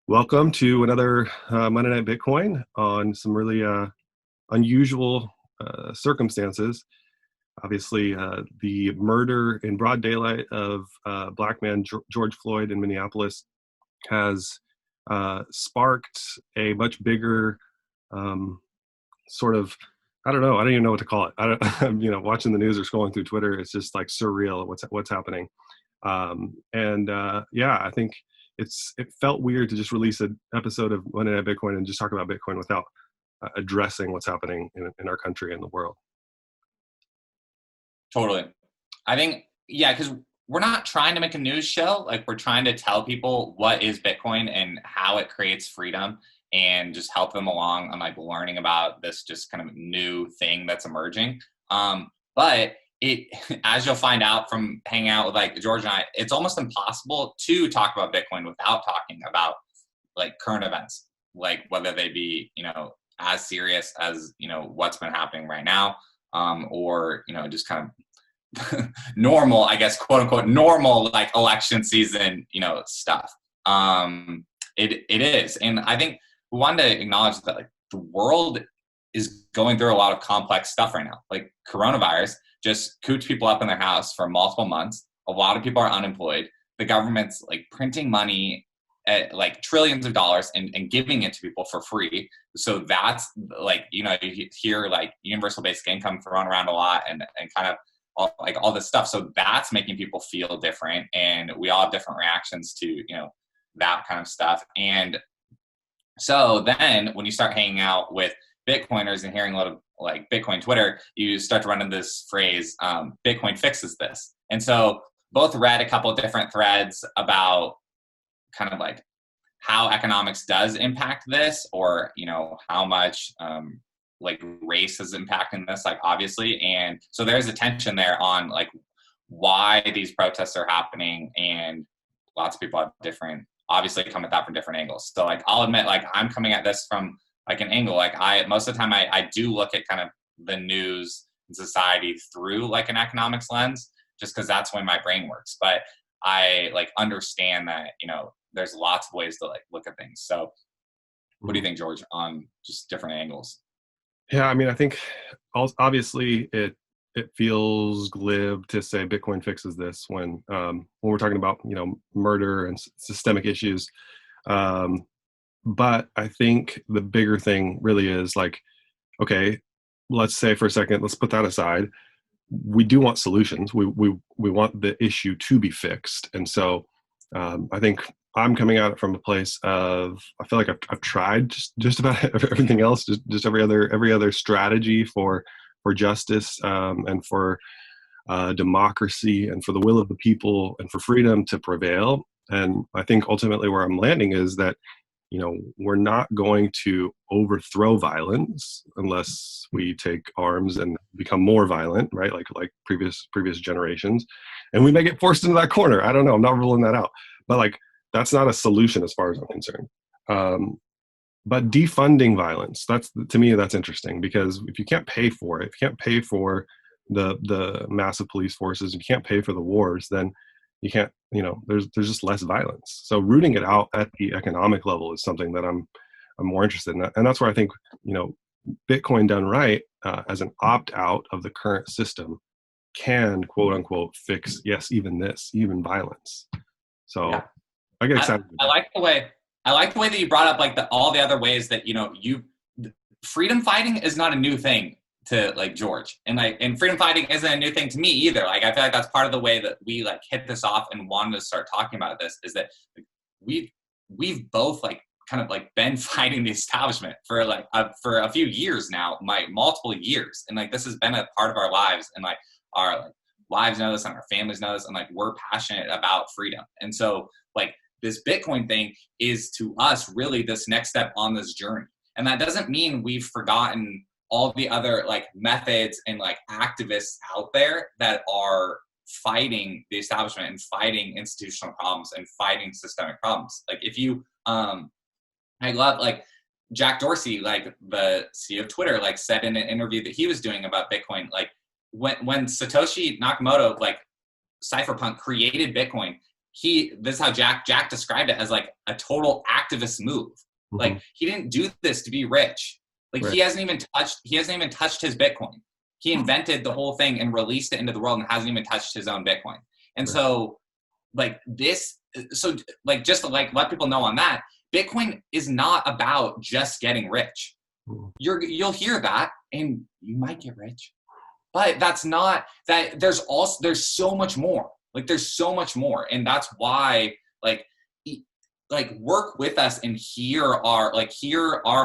Welcome to another Monday Night Bitcoin on some really unusual circumstances. Obviously, the murder in broad daylight of black man George Floyd in Minneapolis has sparked a much bigger sort of, I don't know, I don't even know what to call it. Watching the news or scrolling through Twitter, it's just like surreal what's happening. I think it felt weird to just release an episode of Monday Night Bitcoin and just talk about Bitcoin without addressing what's happening in our country and the world. Totally. I think, yeah, because we're not trying to make a news show. Like, we're trying to tell people what is Bitcoin and how it creates freedom and just help them along on like learning about this just kind of new thing that's emerging. But it, as you'll find out from hanging out with like George and I, it's almost impossible to talk about Bitcoin without talking about like current events, like whether they be, as serious as, what's been happening right now, or, just kind of normal, I guess, quote unquote, normal, like election season, stuff. It is. And I think we wanted to acknowledge that like the world is going through a lot of complex stuff right now. Like coronavirus just cooped people up in their house for multiple months. A lot of people are unemployed. The government's like printing money at like trillions of dollars and giving it to people for free. So that's like, you hear like universal basic income thrown around a lot and kind of all this stuff. So that's making people feel different. And we all have different reactions to, that kind of stuff. And so then when you start hanging out with Bitcoiners and hearing a lot of like Bitcoin Twitter, you start to run into this phrase, Bitcoin fixes this. And so both read a couple of different threads about kind of like how economics does impact this, or, how much like race is impacting this, like obviously. And so there's a tension there on like why these protests are happening. And lots of people have obviously come at that from different angles. So like, I'll admit, like I'm coming at this from like an angle, like most of the time I do look at kind of the news and society through like an economics lens, just because that's the way my brain works. But I like understand that, there's lots of ways to like look at things. So what do you think, George, on just different angles? Yeah, I mean, I think obviously it feels glib to say Bitcoin fixes this when we're talking about, murder and systemic issues. But I think the bigger thing really is like, okay, let's say for a second, let's put that aside. We do want solutions. We want the issue to be fixed. And so I think I'm coming at it from a place of, I feel like I've tried just about everything else, just every other strategy for justice and for democracy and for the will of the people and for freedom to prevail. And I think ultimately where I'm landing is that, we're not going to overthrow violence unless we take arms and become more violent, right? Like previous generations, and we may get forced into that corner. I don't know. I'm not ruling that out, but like that's not a solution as far as I'm concerned. But defunding violence, to me that's interesting, because if you can't pay for it, if you can't pay for the massive police forces, if you can't pay for the wars, then you can't, there's just less violence. So rooting it out at the economic level is something that I'm more interested in. And that's where I think, Bitcoin done right as an opt-out of the current system can, quote unquote, fix, yes, even violence. So yeah. I get excited. I like the way that you brought up like all the other ways that, freedom fighting is not a new thing to like George, and freedom fighting isn't a new thing to me either. Like I feel like that's part of the way that we like hit this off and wanted to start talking about this, is that we've both like kind of like been fighting the establishment for like for a few years now, multiple years, and like this has been a part of our lives, and like our like wives know this and our families know this, and like we're passionate about freedom. And so like this Bitcoin thing is to us really this next step on this journey. And that doesn't mean we've forgotten all the other like methods and like activists out there that are fighting the establishment and fighting institutional problems and fighting systemic problems. Like if you, I love like Jack Dorsey, like the CEO of Twitter, like said in an interview that he was doing about Bitcoin, like when Satoshi Nakamoto, like cypherpunk created Bitcoin, this is how Jack described it, as like a total activist move. Mm-hmm. Like, he didn't do this to be rich. Like, Right. he hasn't even touched his Bitcoin. He invented the whole thing and released it into the world and hasn't even touched his own Bitcoin. And Right. so, like, just to like let people know on that, Bitcoin is not about just getting rich. Mm-hmm. You'll hear that and you might get rich, but that's not that. There's so much more. Like, there's so much more. And that's why, work with us and hear our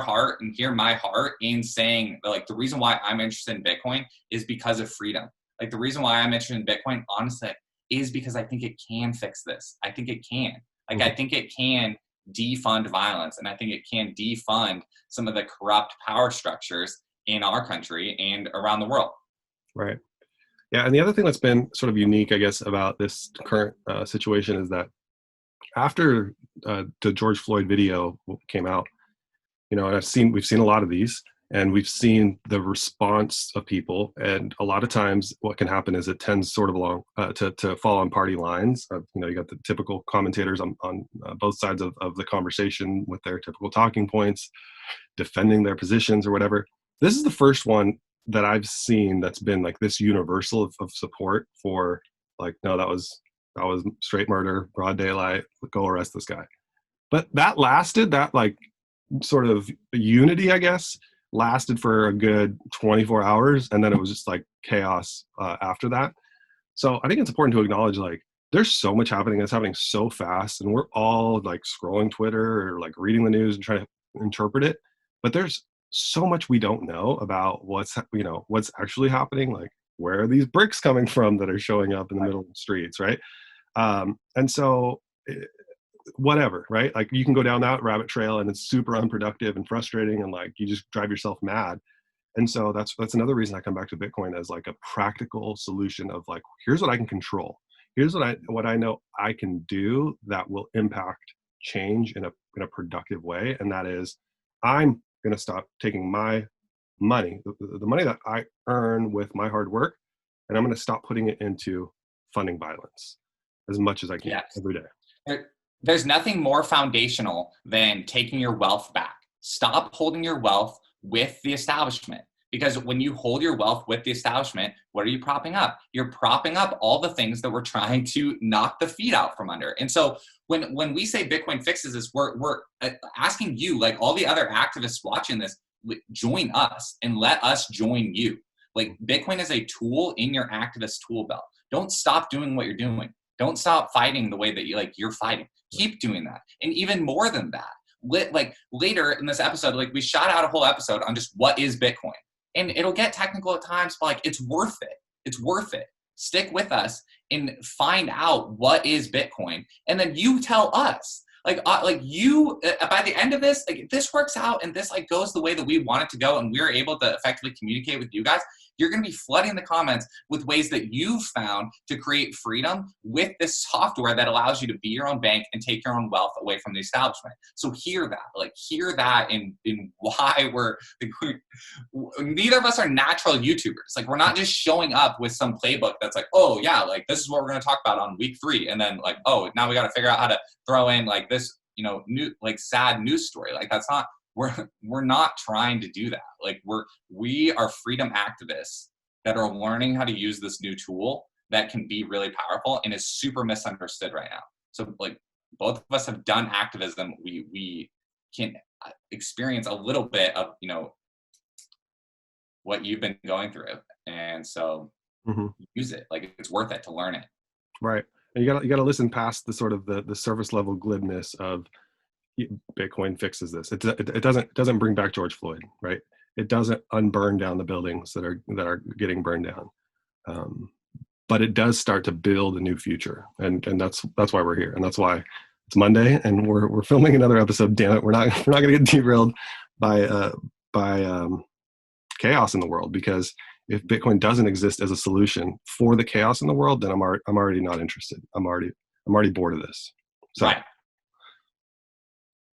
heart and hear my heart in saying, like, the reason why I'm interested in Bitcoin is because of freedom. Like, the reason why I'm interested in Bitcoin, honestly, is because I think it can fix this. I think it can. Like, I think it can defund violence, and I think it can defund some of the corrupt power structures in our country and around the world. Right. Yeah. And the other thing that's been sort of unique, I guess, about this current situation is that after the George Floyd video came out, and we've seen a lot of these, and we've seen the response of people, and a lot of times what can happen is it tends sort of along to fall on party lines. You got the typical commentators on both sides of the conversation with their typical talking points, defending their positions or whatever. This is the first one that I've seen that's been like this universal of support for, like, no, that was straight murder, broad daylight, go arrest this guy. But that like sort of unity, I guess, lasted for a good 24 hours. And then it was just like chaos after that. So I think it's important to acknowledge, like, there's so much happening. It's happening so fast. And we're all like scrolling Twitter or like reading the news and trying to interpret it. But there's so much we don't know about what's actually happening. Like, where are these bricks coming from that are showing up in the middle of the streets, right? And so whatever, right? Like, you can go down that rabbit trail and it's super unproductive and frustrating, and like you just drive yourself mad. And so that's another reason I come back to Bitcoin as like a practical solution of, like, here's what I can control. Here's what I know I can do that will impact change in a productive way. And that is, I'm going to stop taking my money, the money that I earn with my hard work, and I'm going to stop putting it into funding violence as much as I can every day. There's nothing more foundational than taking your wealth back. Stop holding your wealth with the establishment. Because when you hold your wealth with the establishment, what are you propping up? You're propping up all the things that we're trying to knock the feet out from under. And so when we say Bitcoin fixes this, we're asking you, like all the other activists watching this, join us and let us join you. Like, Bitcoin is a tool in your activist tool belt. Don't stop doing what you're doing. Don't stop fighting the way that you're fighting. Keep doing that. And even more than that, like later in this episode, like, we shot out a whole episode on just what is Bitcoin. And it'll get technical at times, but like, it's worth it. It's worth it. Stick with us and find out what is Bitcoin. And then you tell us, you, by the end of this, like, if this works out and this like goes the way that we want it to go and we're able to effectively communicate with you guys, you're going to be flooding the comments with ways that you've found to create freedom with this software that allows you to be your own bank and take your own wealth away from the establishment. So hear that in why neither of us are natural YouTubers. Like, we're not just showing up with some playbook that's like, oh yeah, like, this is what we're going to talk about on week 3. And then like, oh, now we got to figure out how to throw in like this, new, like, sad news story. Like, that's not, we're not trying to do that. Like, we are freedom activists that are learning how to use this new tool that can be really powerful and is super misunderstood right now. So like, both of us have done activism. We can experience a little bit of, what you've been going through. And so use it. Like, it's worth it to learn it. Right. And you got to listen past the sort of the surface level glibness of Bitcoin fixes this. It doesn't bring back George Floyd, right? It doesn't unburn down the buildings that are getting burned down. But it does start to build a new future, and that's why we're here, and that's why it's Monday, and we're filming another episode. Damn it, we're not going to get derailed by chaos in the world, because if Bitcoin doesn't exist as a solution for the chaos in the world, then I'm already not interested. I'm already bored of this. So, right.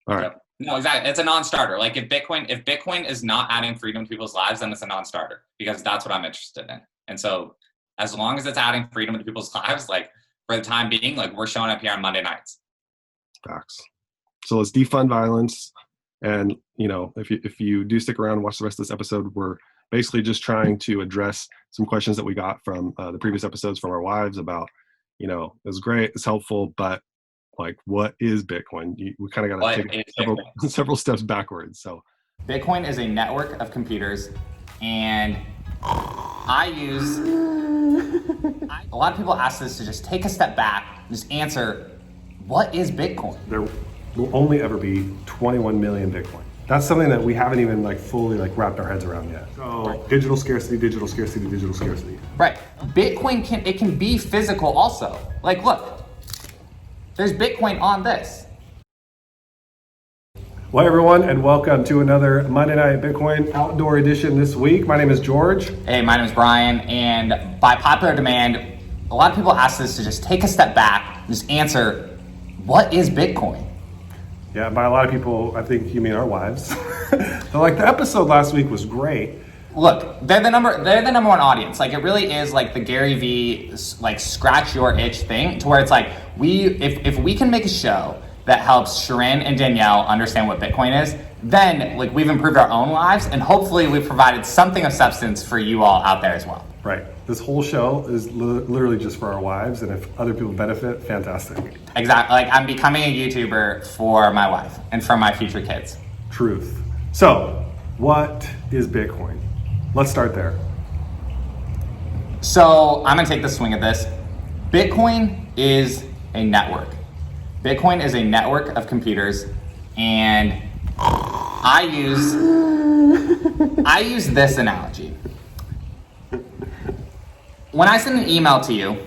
All right. Yep. No, exactly. It's a non-starter. Like, if Bitcoin is not adding freedom to people's lives, then it's a non-starter, because that's what I'm interested in. And so as long as it's adding freedom to people's lives, like, for the time being, like, we're showing up here on Monday nights. Facts. So let's defund violence. And if you do stick around and watch the rest of this episode, we're basically just trying to address some questions that we got from the previous episodes from our wives about, it's great, it's helpful, but like, what is Bitcoin? We kind of got to take several steps backwards. So Bitcoin is a network of computers, and a lot of people ask us to just take a step back and just answer, what is Bitcoin? There will only ever be 21 million Bitcoin. That's something that we haven't even fully wrapped our heads around yet. So digital scarcity, digital scarcity, digital scarcity. Right. Bitcoin can be physical also. Look, there's Bitcoin on this. Well, everyone, and welcome to another Monday Night Bitcoin Outdoor Edition this week. My name is George. Hey, my name is Brian, and by popular demand, a lot of people ask us to just take a step back and just answer, what is Bitcoin? Yeah, by a lot of people, I think you mean our wives. So, the episode last week was great. Look, they're the number one audience. It really is the Gary V scratch your itch thing, to where it's if we can make a show that helps Sharon and Danielle understand what Bitcoin is, then we've improved our own lives, and hopefully we've provided something of substance for you all out there as well. Right. This whole show is literally just for our wives, and if other people benefit, fantastic. Exactly. I'm becoming a YouTuber for my wife and for my future kids. Truth. So, what is Bitcoin? Let's start there. So, I'm going to take the swing at this. Bitcoin is a network. Bitcoin is a network of computers, and I use this analogy. When I send an email to you,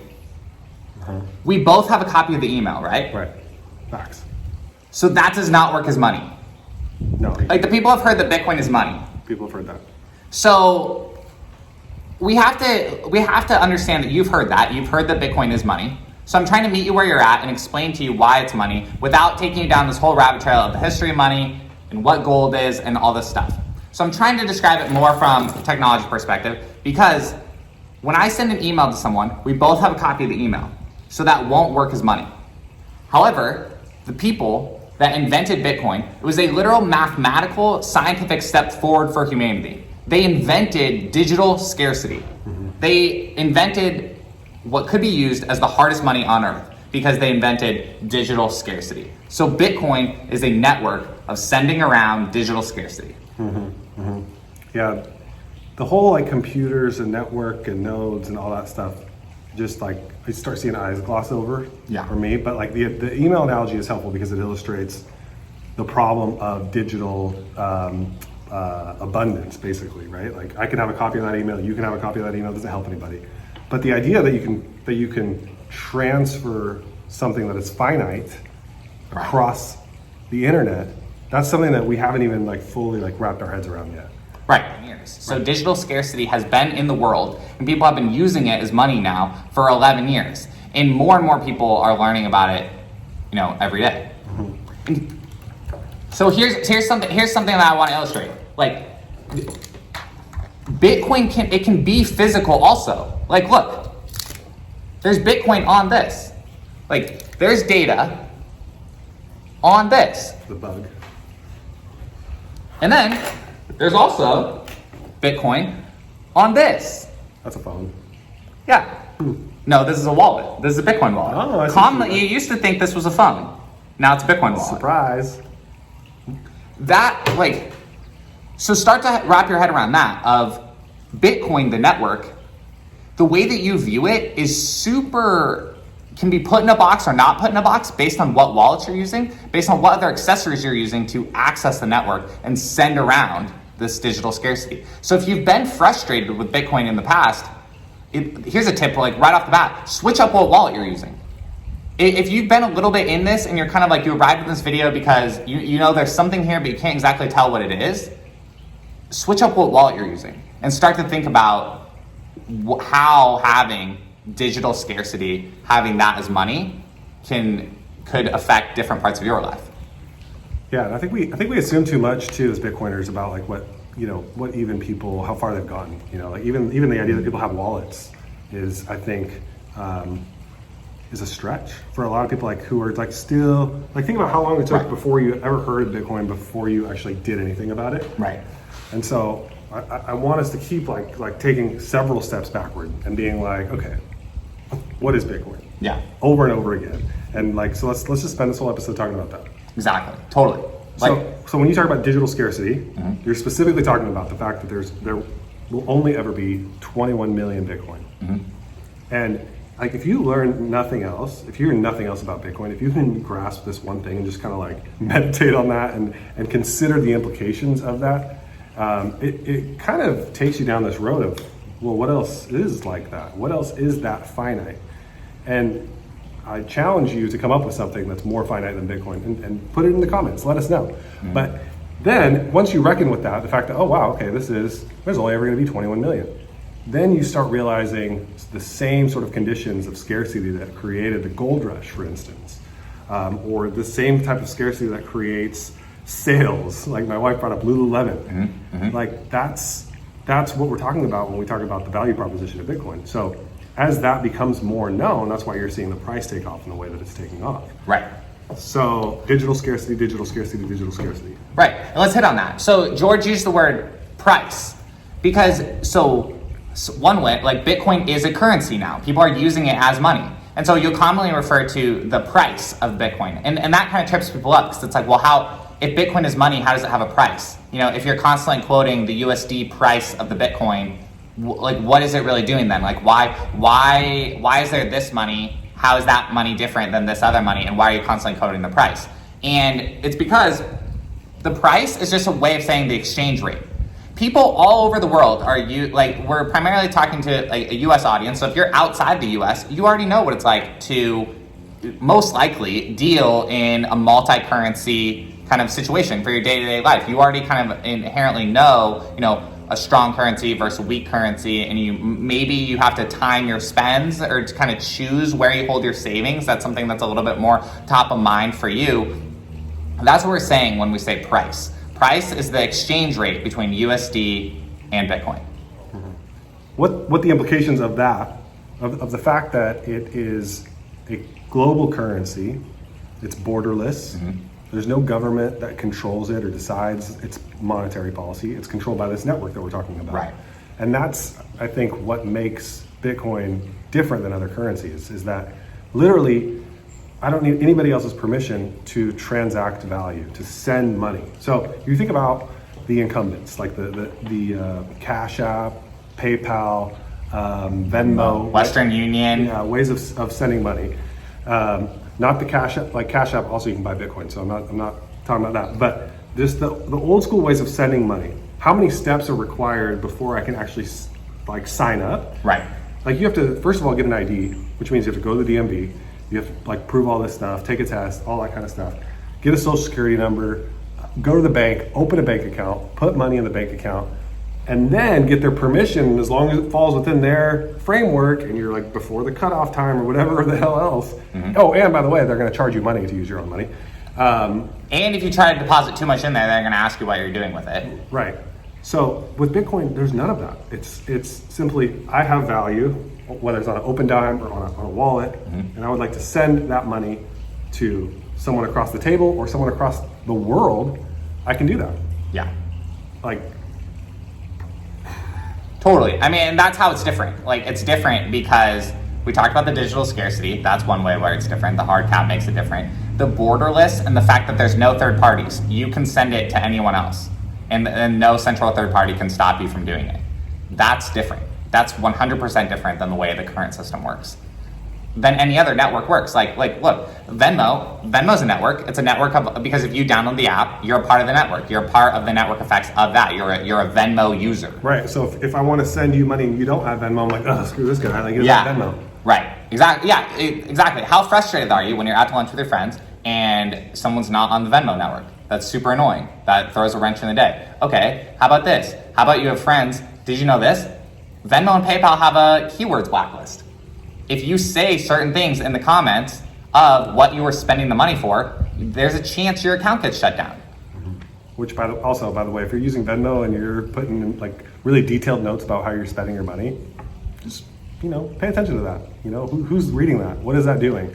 we both have a copy of the email, right? Right. Facts. So that does not work as money. No. The people have heard that Bitcoin is money. People have heard that. So we have to understand that you've heard that. You've heard that Bitcoin is money. So I'm trying to meet you where you're at and explain to you why it's money without taking you down this whole rabbit trail of the history of money and what gold is and all this stuff. So I'm trying to describe it more from a technology perspective, because when I send an email to someone, we both have a copy of the email. So that won't work as money. However, the people that invented Bitcoin, it was a literal mathematical, scientific step forward for humanity. They invented digital scarcity. They invented what could be used as the hardest money on earth, because they invented digital scarcity. So Bitcoin is a network of sending around digital scarcity. Yeah, the whole computers and network and nodes and all that stuff, just I start seeing eyes gloss over for me. But the email analogy is helpful because it illustrates the problem of digital abundance, basically, right? I can have a copy of that email, you can have a copy of that email, it doesn't help anybody. But the idea that you can transfer something that is finite across the internet, that's something that we haven't even fully wrapped our heads around yet. Right. So digital scarcity has been in the world, and people have been using it as money now for 11 years. And more people are learning about it, every day. And so here's something that I want to illustrate. Bitcoin can be physical also. Look, there's Bitcoin on this. There's data on this. The bug. And then there's also Bitcoin on this. That's a phone. Yeah. No, this is a wallet. This is a Bitcoin wallet. Oh, I see. Commonly, you used to think this was a phone. Now it's a Bitcoin wallet. Surprise. So start to wrap your head around that of Bitcoin, the network. The way that you view it can be put in a box or not put in a box based on what wallets you're using, based on what other accessories you're using to access the network and send around this digital scarcity. So if you've been frustrated with Bitcoin in the past, here's a tip, right off the bat, switch up what wallet you're using. If you've been a little bit in this and you're kind of you arrived in this video because you know there's something here but you can't exactly tell what it is, switch up what wallet you're using and start to think about how having digital scarcity, having that as money, could affect different parts of your life. Yeah, and I think we assume too much too as Bitcoiners about what even people, how far they've gotten. Even the idea that people have wallets is, I think, is a stretch for a lot of people like who are like still like think about how long it took before you ever heard of Bitcoin before you actually did anything about it. Right. And so I want us to keep like taking several steps backward and being like, okay, what is Bitcoin? Yeah. Over and over again. And like, so let's just spend this whole episode talking about that. Exactly. Totally. So when you talk about digital scarcity, you're specifically talking about the fact that there will only ever be 21 million Bitcoin. And like, if you learn nothing else, if you hear nothing else about Bitcoin, if you can grasp this one thing and just kind of like meditate on that and consider the implications of that, it kind of takes you down this road of, well, what else is like that? What else is that finite? And I challenge you to come up with something that's more finite than Bitcoin and put it in the comments, let us know. But then once you reckon with that, the fact that, oh wow, okay, there's only ever gonna be 21 million. Then you start realizing the same sort of conditions of scarcity that created the gold rush, for instance, or the same type of scarcity that creates sales, like my wife brought up Lululemon. Like that's what we're talking about when we talk about the value proposition of Bitcoin. So as that becomes more known, that's why you're seeing the price take off in the way that it's taking off. Right. So digital scarcity, digital scarcity, digital scarcity. Right, and let's hit on that. So George used the word price because so one way, like Bitcoin is a currency now. People are using it as money. And so you'll commonly refer to the price of Bitcoin. And that kind of trips people up because it's like, well, if Bitcoin is money, how does it have a price? You know, if you're constantly quoting the USD price of the Bitcoin, like what is it really doing then? Like why is there this money? How is that money different than this other money? And why are you constantly quoting the price? And it's because the price is just a way of saying the exchange rate. People all over the world we're primarily talking to like a US audience. So if you're outside the US, you already know what it's like to most likely deal in a multi-currency kind of situation for your day-to-day life. You already kind of inherently know, a strong currency versus a weak currency, and maybe you have to time your spends or to kind of choose where you hold your savings. That's something that's a little bit more top of mind for you. That's what we're saying when we say price. Price is the exchange rate between USD and Bitcoin. What the implications of that, of the fact that it is a global currency, it's borderless, there's no government that controls it or decides its monetary policy. It's controlled by this network that we're talking about. Right. And that's, I think, what makes Bitcoin different than other currencies, is that literally, I don't need anybody else's permission to transact value, to send money. So you think about the incumbents, like the Cash App, PayPal, Venmo, Western Union. Yeah, ways of sending money. Not the Cash App, like Cash App also you can buy Bitcoin, so I'm not talking about that. But just the old school ways of sending money. How many steps are required before I can actually like sign up? Right. Like you have to, first of all, get an ID, which means you have to go to the DMV. You have to like prove all this stuff, take a test, all that kind of stuff. Get a social security number, go to the bank, open a bank account, put money in the bank account, and then get their permission as long as it falls within their framework and you're like before the cutoff time or whatever the hell else. Oh, and by the way, they're gonna charge you money to use your own money. And if you try to deposit too much in there, they're gonna ask you what you're doing with it. Right. So with Bitcoin, there's none of that. It's simply, I have value, whether it's on an open dime or on a wallet, and I would like to send that money to someone across the table or someone across the world. I can do that. Yeah. Like, totally. I mean, that's how it's different. Like, it's different because we talked about the digital scarcity. That's one way where it's different. The hard cap makes it different. The borderless and the fact that there's no third parties. You can send it to anyone else, and no central third party can stop you from doing it. That's different. That's 100% different than the way the current system works. Than any other network works. Like look, Venmo's a network. It's a network of, because if you download the app, you're a part of the network. You're a part of the network effects of that. You're a Venmo user. right. So if I want to send you money and you don't have Venmo, I'm like, oh, screw this guy. Like, he doesn't have Venmo. Right. Exactly. Yeah. Exactly. How frustrated are you when you're out to lunch with your friends and someone's not on the Venmo network? That's super annoying. That throws a wrench in the day. Okay. How about this? How about you have friends? Did you know this? Venmo and PayPal have a keywords blacklist. If you say certain things in the comments of what you were spending the money for, there's a chance your account gets shut down. Which, by the way, if you're using Venmo and you're putting in like really detailed notes about how you're spending your money, just pay attention to that. You know, who's reading that? What is that doing?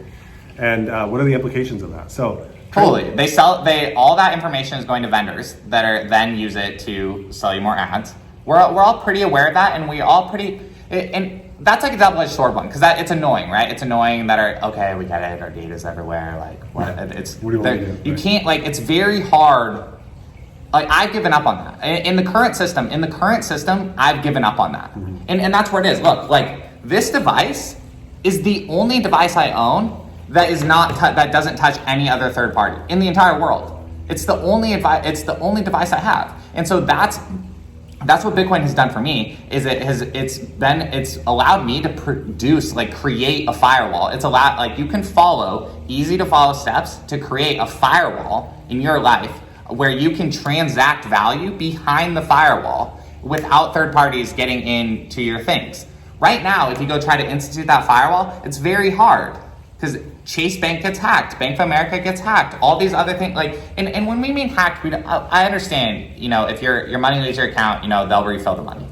And what are the implications of that? So totally, all that information is going to vendors that are then use it to sell you more ads. We're all pretty aware of that, and and that's like a double-edged sword one, because it's annoying, right? It's annoying that we get it, our data's everywhere, like what do you want to do? You can't, like, it's very hard. Like, I've given up on that. In the current system, I've given up on that. Mm-hmm. And that's where it is. Look, like, this device is the only device I own that is not that doesn't touch any other third party in the entire world. It's the only device I have. And so that's what Bitcoin has done for me, is it's allowed me to create a firewall. It's allowed, like, you can follow easy to follow steps to create a firewall in your life where you can transact value behind the firewall without third parties getting into your things. Right now, if you go try to institute that firewall, it's very hard, because Chase Bank gets hacked, Bank of America gets hacked, all these other things, like, and when we mean hacked, I understand, you know, if your money leaves your account, you know, they'll refill the money.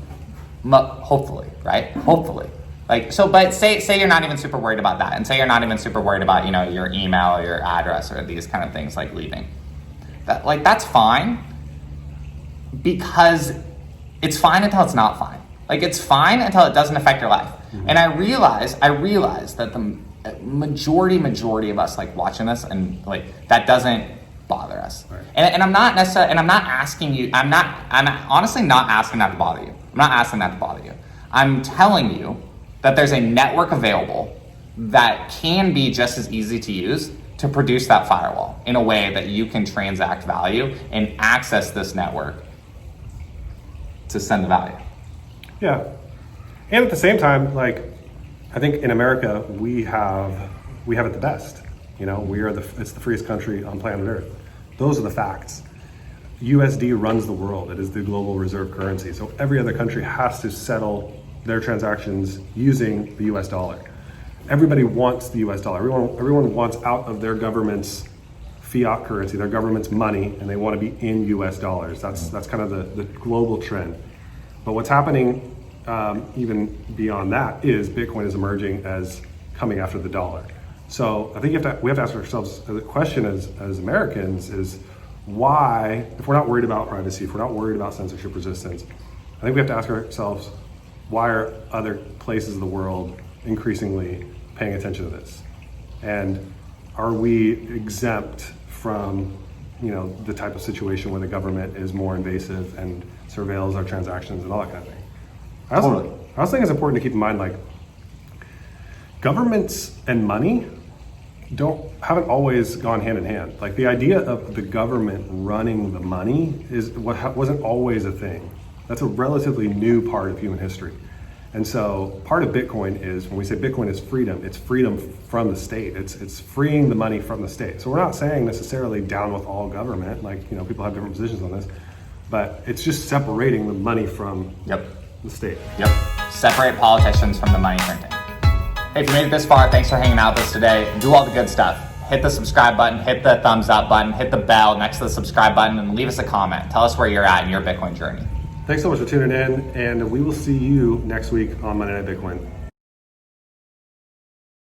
Hopefully, right? Hopefully. Like, so, but say you're not even super worried about that, and say you're not even super worried about, you know, your email or your address or these kind of things, like, leaving. That's fine, because it's fine until it's not fine. Like, it's fine until it doesn't affect your life. Mm-hmm. And I realize that the majority of us, like, watching this, and, like, that doesn't bother us. Right. And I'm not necessarily, and I'm not asking you, I'm honestly not asking that to bother you. I'm not asking that to bother you. I'm telling you that there's a network available that can be just as easy to use to produce that firewall in a way that you can transact value and access this network to send the value. Yeah. And at the same time, like, I think in America, we have it the best. You know, it's the freest country on planet Earth. Those are the facts. USD runs the world. It is the global reserve currency. So every other country has to settle their transactions using the US dollar. Everybody wants the US dollar. Everyone wants out of their government's fiat currency, their government's money, and they want to be in US dollars. That's kind of the global trend. But what's happening even beyond that is Bitcoin is emerging as coming after the dollar. So I think we have to ask ourselves the question as Americans is, why, if we're not worried about privacy, if we're not worried about censorship resistance, I think we have to ask ourselves, why are other places of the world increasingly paying attention to this? And are we exempt from, you know, the type of situation where the government is more invasive and surveils our transactions and all that kind of thing? I also think it's important to keep in mind, like, governments and money haven't always gone hand in hand. Like, the idea of the government running the money wasn't always a thing. That's a relatively new part of human history. And so part of Bitcoin is, when we say Bitcoin is freedom, it's freedom from the state. It's freeing the money from the state. So we're not saying necessarily down with all government, like, you know, people have different positions on this, but it's just separating the money from the state. Yep. Separate politicians from the money printing. Hey, if you made it this far, thanks for hanging out with us today. Do all the good stuff. Hit the subscribe button, hit the thumbs up button, hit the bell next to the subscribe button, and leave us a comment. Tell us where you're at in your Bitcoin journey. Thanks so much for tuning in, and we will see you next week on Monday Night Bitcoin.